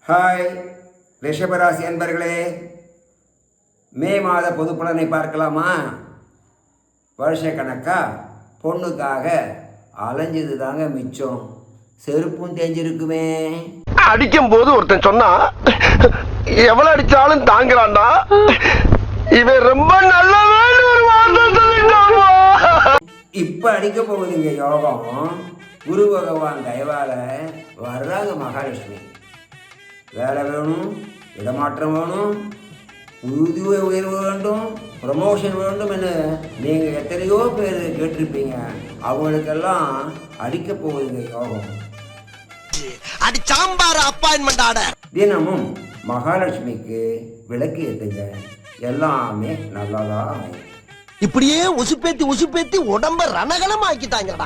Hi ரிஷபராசி அன்பர்களே, மே மாத பொது பலனை பார்க்கலாமா? வருஷ கணக்கா பொண்ணுக்காக அலைஞ்சது தாங்க மிச்சம், செருப்பும் தெரிஞ்சிருக்குமே. அடிக்கும் போது ஒருத்தன் சொன்னா எவ்வளவு அடிச்சாலும் தாங்குறான்டா, இவன் ரொம்ப நல்லவன் ஒரு வார்த்தை சொல்லிட்டான். இப்ப அடிக்க போகுதுங்க யோகம். குரு பகவான் தயவால வர்றாங்க மகாலட்சுமி. வேலை வேணும், இடமாற்றம் வேணும், ஊதிய உயர்வு வேண்டும், ப்ரமோஷன் வேண்டும் என நீங்கள் எத்தனையோ பேர் கேட்டிருப்பீங்க. அவங்களுக்கெல்லாம் அடிக்க போகுதுங்க யோகம். அடி சாம்பார் அப்பாயின்மெண்ட் ஆர்டர். தினமும் மகாலட்சுமிக்கு விளக்கு ஏற்றுங்க, எல்லாமே நல்லதா. இப்படியே உசுப்பேத்தி உசுப்பேத்தி உடம்ப ரணகலம் ஆக்கிட்டாங்கடா.